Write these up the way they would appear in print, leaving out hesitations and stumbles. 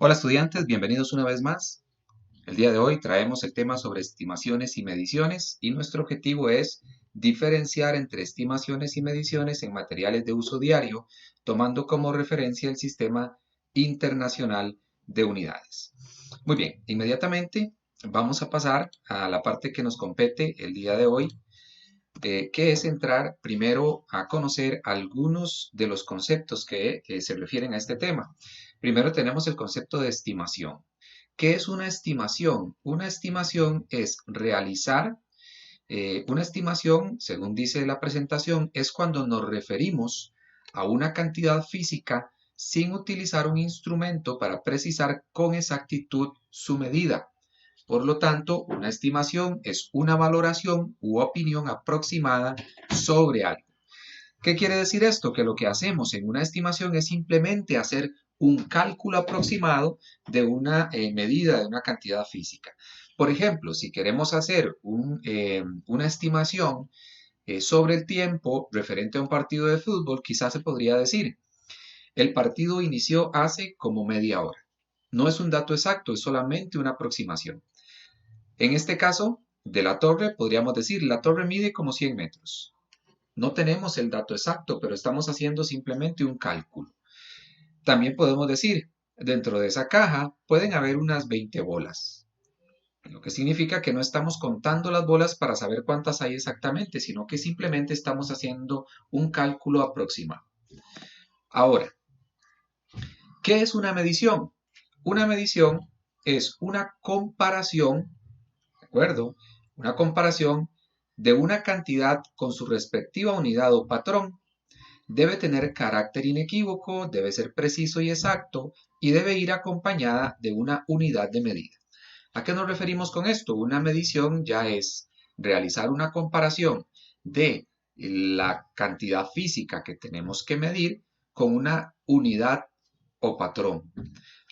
Hola estudiantes, bienvenidos una vez más. El día de hoy traemos el tema sobre estimaciones y mediciones y nuestro objetivo es diferenciar entre estimaciones y mediciones en materiales de uso diario, tomando como referencia el Sistema Internacional de Unidades. Muy bien, inmediatamente vamos a pasar a la parte que nos compete el día de hoy, que es entrar primero a conocer algunos de los conceptos que se refieren a este tema. Primero tenemos el concepto de estimación. ¿Qué es una estimación? Una estimación es realizar, una estimación, según dice la presentación, es cuando nos referimos a una cantidad física sin utilizar un instrumento para precisar con exactitud su medida. Por lo tanto, una estimación es una valoración u opinión aproximada sobre algo. ¿Qué quiere decir esto? Que lo que hacemos en una estimación es simplemente hacer un cálculo aproximado de una medida de una cantidad física. Por ejemplo, si queremos hacer una estimación sobre el tiempo referente a un partido de fútbol, quizás se podría decir, el partido inició hace como media hora. No es un dato exacto, es solamente una aproximación. En este caso, de la torre, podríamos decir, la torre mide como 100 metros. No tenemos el dato exacto, pero estamos haciendo simplemente un cálculo. También podemos decir, dentro de esa caja pueden haber unas 20 bolas, lo que significa que no estamos contando las bolas para saber cuántas hay exactamente, sino que simplemente estamos haciendo un cálculo aproximado. Ahora, ¿qué es una medición? Una medición es una comparación, ¿de acuerdo? Una comparación de una cantidad con su respectiva unidad o patrón. Debe tener carácter inequívoco, debe ser preciso y exacto y debe ir acompañada de una unidad de medida. ¿A qué nos referimos con esto? Una medición ya es realizar una comparación de la cantidad física que tenemos que medir con una unidad o patrón.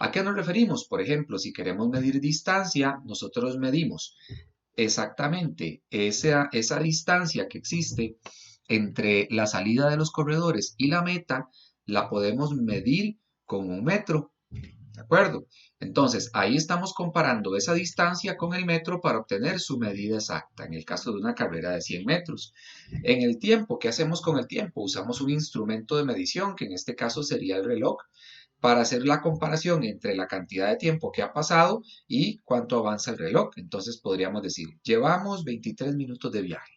¿A qué nos referimos? Por ejemplo, si queremos medir distancia, nosotros medimos exactamente esa distancia que existe entre la salida de los corredores y la meta, la podemos medir con un metro. ¿De acuerdo? Entonces, ahí estamos comparando esa distancia con el metro para obtener su medida exacta, en el caso de una carrera de 100 metros. En el tiempo, ¿qué hacemos con el tiempo? Usamos un instrumento de medición, que en este caso sería el reloj, para hacer la comparación entre la cantidad de tiempo que ha pasado y cuánto avanza el reloj. Entonces podríamos decir, llevamos 23 minutos de viaje.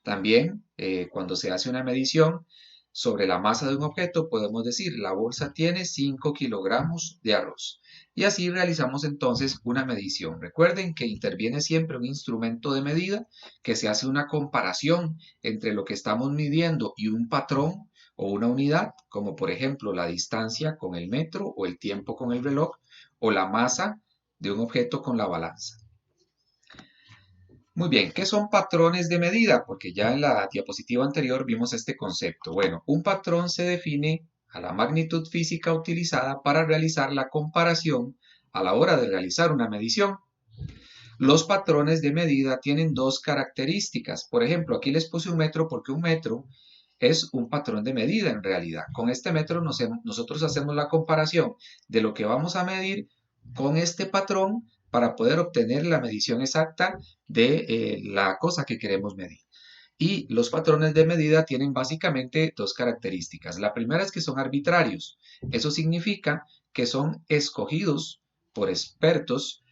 También, cuando se hace una medición sobre la masa de un objeto, podemos decir, la bolsa tiene 5 kilogramos de arroz. Y así realizamos entonces una medición. Recuerden que interviene siempre un instrumento de medida, que se hace una comparación entre lo que estamos midiendo y un patrón o una unidad, como por ejemplo la distancia con el metro o el tiempo con el reloj o la masa de un objeto con la balanza. Muy bien, ¿qué son patrones de medida? Porque ya en la diapositiva anterior vimos este concepto. Bueno, un patrón se define a la magnitud física utilizada para realizar la comparación a la hora de realizar una medición. Los patrones de medida tienen dos características. Por ejemplo, aquí les puse un metro porque un metro es un patrón de medida en realidad. Con este metro nosotros hacemos la comparación de lo que vamos a medir con este patrón para poder obtener la medición exacta de la cosa que queremos medir. Y los patrones de medida tienen básicamente dos características. La primera es que son arbitrarios. Eso significa que son escogidos por expertos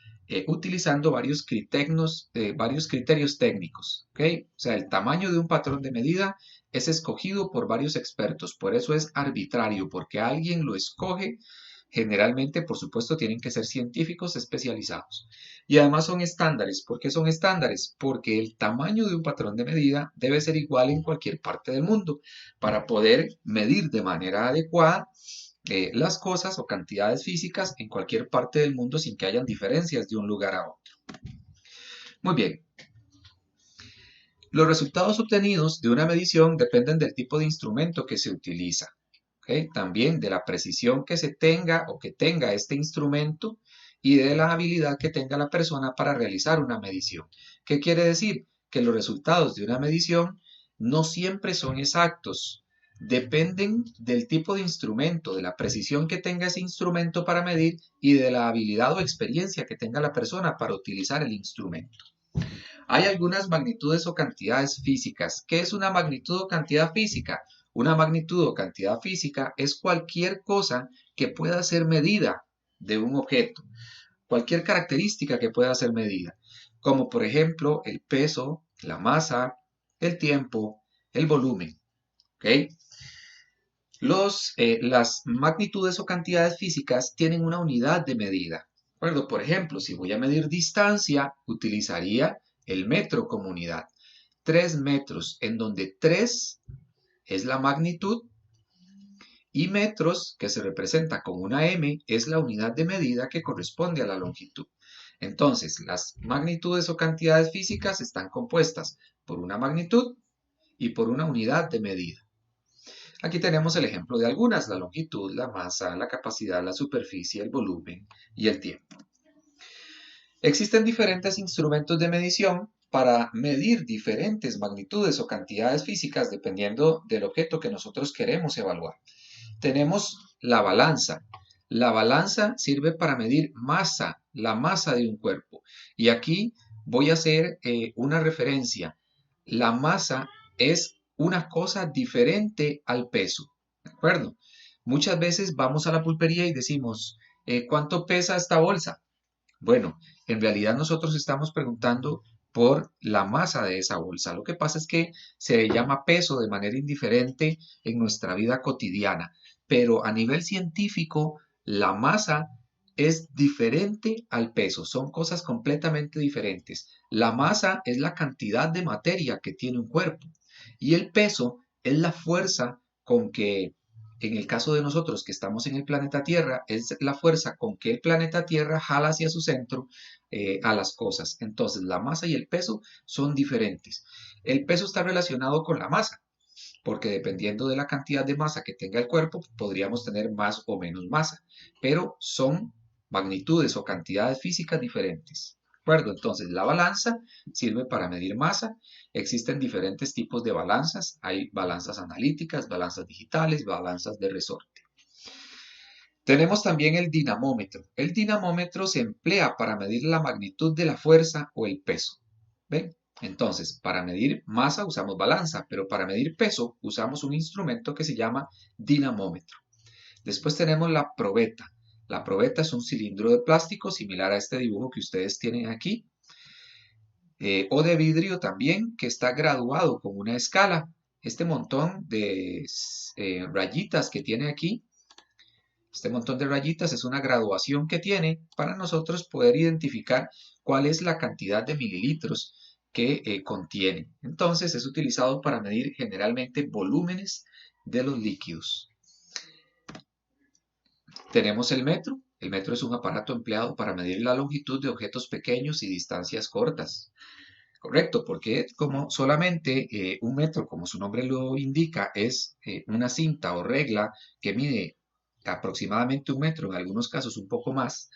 utilizando varios criterios técnicos. ¿Okay? O sea, el tamaño de un patrón de medida es escogido por varios expertos. Por eso es arbitrario, porque alguien lo escoge. Generalmente, por supuesto, tienen que ser científicos especializados. Y además son estándares. ¿Por qué son estándares? Porque el tamaño de un patrón de medida debe ser igual en cualquier parte del mundo para poder medir de manera adecuada las cosas o cantidades físicas en cualquier parte del mundo sin que hayan diferencias de un lugar a otro. Muy bien. Los resultados obtenidos de una medición dependen del tipo de instrumento que se utiliza. ¿Okay? También de la precisión que se tenga o que tenga este instrumento y de la habilidad que tenga la persona para realizar una medición. ¿Qué quiere decir? Que los resultados de una medición no siempre son exactos. dependen del tipo de instrumento, de la precisión que tenga ese instrumento para medir y de la habilidad o experiencia que tenga la persona para utilizar el instrumento. Hay algunas magnitudes o cantidades físicas. ¿Qué es una magnitud o cantidad física? Una magnitud o cantidad física es cualquier cosa que pueda ser medida de un objeto, cualquier característica que pueda ser medida, como por ejemplo el peso, la masa, el tiempo, el volumen. ¿Okay? Las magnitudes o cantidades físicas tienen una unidad de medida. ¿De acuerdo? Por ejemplo, si voy a medir distancia, utilizaría el metro como unidad. 3 metros, en donde 3 es la magnitud y metros, que se representa con una m, es la unidad de medida que corresponde a la longitud. Entonces, las magnitudes o cantidades físicas están compuestas por una magnitud y por una unidad de medida. Aquí tenemos el ejemplo de algunas: la longitud, la masa, la capacidad, la superficie, el volumen y el tiempo. Existen diferentes instrumentos de medición para medir diferentes magnitudes o cantidades físicas dependiendo del objeto que nosotros queremos evaluar. Tenemos la balanza. La balanza sirve para medir masa, la masa de un cuerpo. Y aquí voy a hacer una referencia. La masa es una cosa diferente al peso, ¿de acuerdo? Muchas veces vamos a la pulpería y decimos, ¿cuánto pesa esta bolsa? Bueno, en realidad nosotros estamos preguntando por la masa de esa bolsa. Lo que pasa es que se llama peso de manera indiferente en nuestra vida cotidiana, pero a nivel científico la masa es diferente al peso, son cosas completamente diferentes. La masa es la cantidad de materia que tiene un cuerpo y el peso es la fuerza con que, en el caso de nosotros que estamos en el planeta Tierra, es la fuerza con que el planeta Tierra jala hacia su centro a las cosas. Entonces, la masa y el peso son diferentes. El peso está relacionado con la masa, porque dependiendo de la cantidad de masa que tenga el cuerpo, podríamos tener más o menos masa, pero son magnitudes o cantidades físicas diferentes. ¿De acuerdo? Entonces, la balanza sirve para medir masa. Existen diferentes tipos de balanzas. Hay balanzas analíticas, balanzas digitales, balanzas de resorte. Tenemos también el dinamómetro. El dinamómetro se emplea para medir la magnitud de la fuerza o el peso. ¿Ven? Entonces, para medir masa usamos balanza, pero para medir peso usamos un instrumento que se llama dinamómetro. Después tenemos la probeta. La probeta es un cilindro de plástico similar a este dibujo que ustedes tienen aquí, o de vidrio también, que está graduado con una escala. Este montón de rayitas que tiene aquí, este montón de rayitas es una graduación que tiene para nosotros poder identificar cuál es la cantidad de mililitros que contiene. Entonces es utilizado para medir generalmente volúmenes de los líquidos. Tenemos el metro. El metro es un aparato empleado para medir la longitud de objetos pequeños y distancias cortas. Correcto, porque como solamente un metro, como su nombre lo indica, es una cinta o regla que mide aproximadamente un metro, en algunos casos un poco más,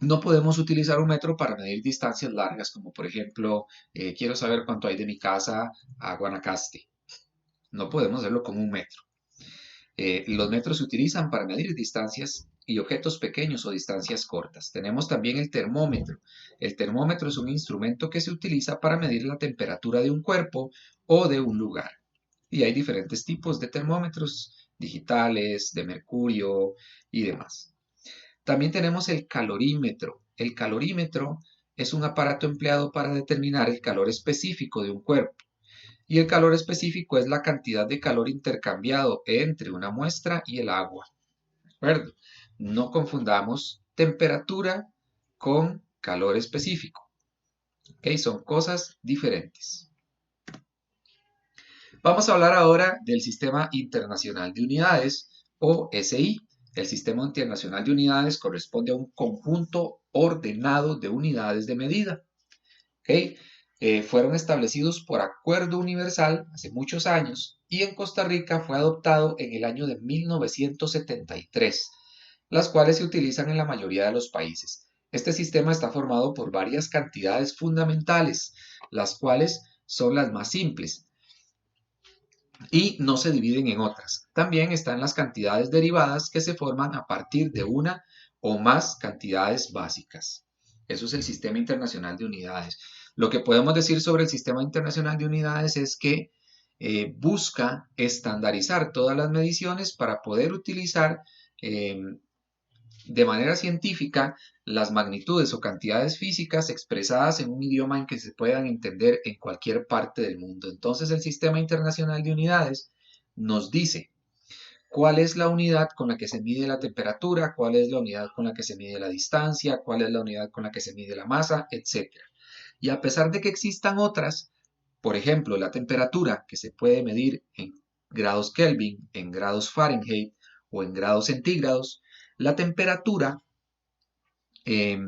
no podemos utilizar un metro para medir distancias largas, como por ejemplo, quiero saber cuánto hay de mi casa a Guanacaste. No podemos hacerlo con un metro. Los metros se utilizan para medir distancias y objetos pequeños o distancias cortas. Tenemos también el termómetro. El termómetro es un instrumento que se utiliza para medir la temperatura de un cuerpo o de un lugar. Y hay diferentes tipos de termómetros, digitales, de mercurio y demás. También tenemos el calorímetro. El calorímetro es un aparato empleado para determinar el calor específico de un cuerpo. Y el calor específico es la cantidad de calor intercambiado entre una muestra y el agua. ¿De acuerdo? No confundamos temperatura con calor específico. ¿Ok? Son cosas diferentes. Vamos a hablar ahora del Sistema Internacional de Unidades, o SI. El Sistema Internacional de Unidades corresponde a un conjunto ordenado de unidades de medida. ¿Okay? Fueron establecidos por acuerdo universal hace muchos años y en Costa Rica fue adoptado en el año de 1973, las cuales se utilizan en la mayoría de los países. Este sistema está formado por varias cantidades fundamentales, las cuales son las más simples. y no se dividen en otras. También están las cantidades derivadas que se forman a partir de una o más cantidades básicas. Eso es el Sistema Internacional de Unidades. Lo que podemos decir sobre el Sistema Internacional de Unidades es que busca estandarizar todas las mediciones para poder utilizar eh, de manera científica las magnitudes o cantidades físicas expresadas en un idioma en que se puedan entender en cualquier parte del mundo. Entonces el Sistema Internacional de Unidades nos dice cuál es la unidad con la que se mide la temperatura, cuál es la unidad con la que se mide la distancia, cuál es la unidad con la que se mide la masa, etc. Y a pesar de que existan otras, por ejemplo, la temperatura que se puede medir en grados Kelvin, en grados Fahrenheit o en grados centígrados, la temperatura eh,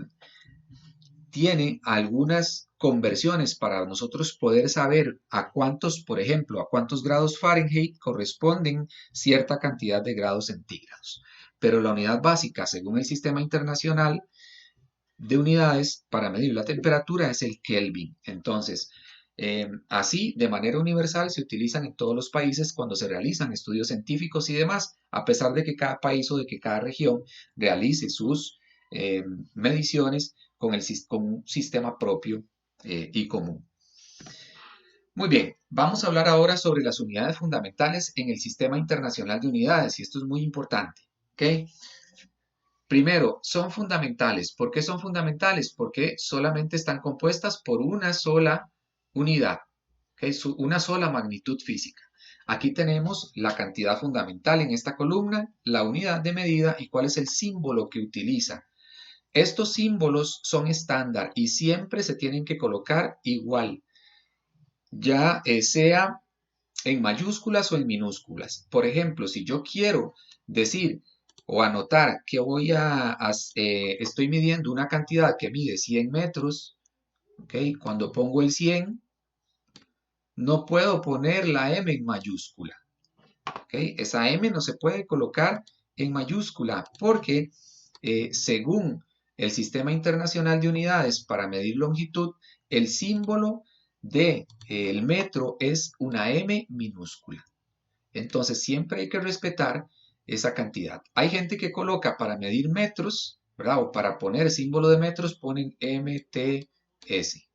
tiene algunas conversiones para nosotros poder saber a cuántos, por ejemplo, a cuántos grados Fahrenheit corresponden cierta cantidad de grados centígrados. Pero la unidad básica, según el Sistema Internacional de Unidades para medir la temperatura, es el Kelvin. Entonces, así, de manera universal, se utilizan en todos los países cuando se realizan estudios científicos y demás, a pesar de que cada país o de que cada región realice sus mediciones con un sistema propio y común. Muy bien, vamos a hablar ahora sobre las unidades fundamentales en el Sistema Internacional de Unidades, y esto es muy importante. ¿Okay? Primero, son fundamentales. ¿Por qué son fundamentales? Porque solamente están compuestas por una sola unidad, ¿okay? Una sola magnitud física. Aquí tenemos la cantidad fundamental en esta columna, la unidad de medida y cuál es el símbolo que utiliza. Estos símbolos son estándar y siempre se tienen que colocar igual, ya sea en mayúsculas o en minúsculas. Por ejemplo, si yo quiero decir o anotar que estoy midiendo una cantidad que mide 100 metros, ¿okay? Cuando pongo el 100, no puedo poner la M en mayúscula. ¿Okay? Esa M no se puede colocar en mayúscula porque según el Sistema Internacional de Unidades para medir longitud, el símbolo del metro es una M minúscula. Entonces siempre hay que respetar esa cantidad. Hay gente que coloca para medir metros, ¿verdad? O para poner símbolo de metros ponen MTS.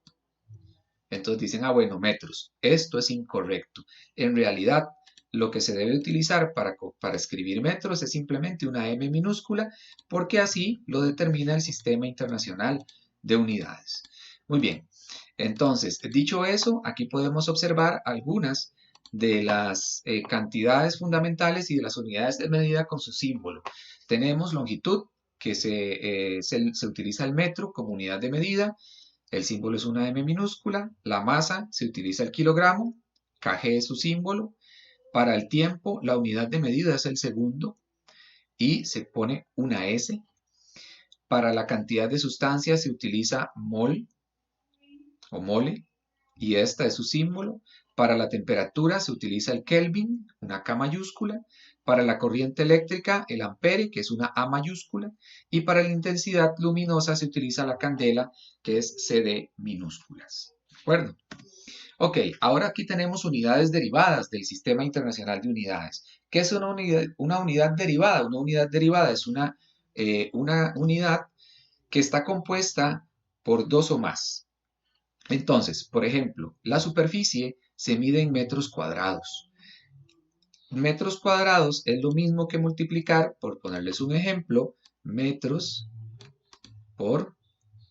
Entonces dicen, bueno, metros. Esto es incorrecto. En realidad, lo que se debe utilizar para escribir metros es simplemente una M minúscula, porque así lo determina el Sistema Internacional de Unidades. Muy bien. Entonces, dicho eso, aquí podemos observar algunas de las cantidades fundamentales y de las unidades de medida con su símbolo. Tenemos longitud, que se utiliza el metro como unidad de medida. El símbolo es una M minúscula. La masa se utiliza el kilogramo. kg es su símbolo. Para el tiempo, la unidad de medida es el segundo y se pone una S. Para la cantidad de sustancia se utiliza mol o mole y esta es su símbolo. Para la temperatura se utiliza el Kelvin, una K mayúscula. Para la corriente eléctrica, el ampere, que es una A mayúscula. Y para la intensidad luminosa se utiliza la candela, que es CD minúsculas. ¿De acuerdo? Ok, ahora aquí tenemos unidades derivadas del Sistema Internacional de Unidades. ¿Qué es una unidad derivada? Una unidad derivada es una unidad que está compuesta por dos o más. Entonces, por ejemplo, la superficie se mide en metros cuadrados. Metros cuadrados es lo mismo que multiplicar, por ponerles un ejemplo, metros por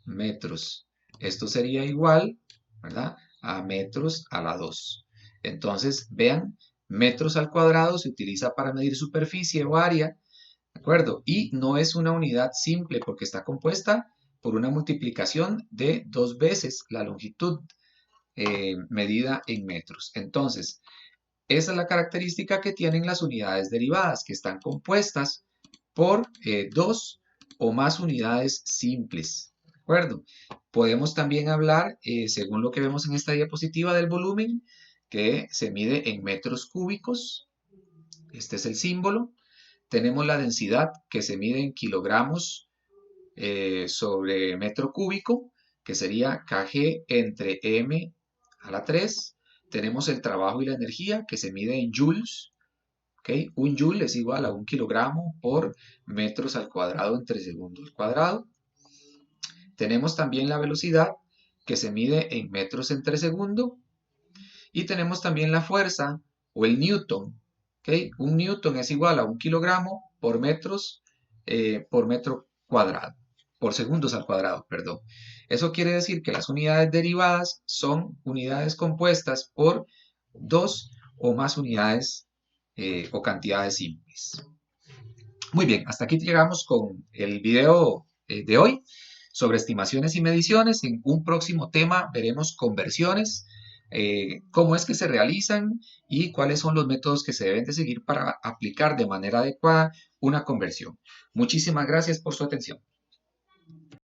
metros. Esto sería igual, ¿verdad?, a metros a la 2. Entonces, vean, metros al cuadrado se utiliza para medir superficie o área, ¿de acuerdo? Y no es una unidad simple porque está compuesta por una multiplicación de 2 veces la longitud medida en metros. Entonces, esa es la característica que tienen las unidades derivadas, que están compuestas por dos o más unidades simples. ¿De acuerdo? Podemos también hablar, según lo que vemos en esta diapositiva, del volumen, que se mide en metros cúbicos. Este es el símbolo. Tenemos la densidad, que se mide en kilogramos sobre metro cúbico, que sería kg entre m a la 3. tenemos el trabajo y la energía que se mide en joules. ¿Ok? Un joule es igual a 1 kilogramo por metros al cuadrado entre segundo al cuadrado. Tenemos también la velocidad que se mide en metros entre segundo. Y tenemos también la fuerza o el newton. ¿Okay? Un newton es igual a 1 kilogramo por metros por metro cuadrado, por segundos al cuadrado, perdón. Eso quiere decir que las unidades derivadas son unidades compuestas por dos o más unidades o cantidades simples. Muy bien, hasta aquí llegamos con el video de hoy sobre estimaciones y mediciones. En un próximo tema veremos conversiones, cómo es que se realizan y cuáles son los métodos que se deben de seguir para aplicar de manera adecuada una conversión. Muchísimas gracias por su atención.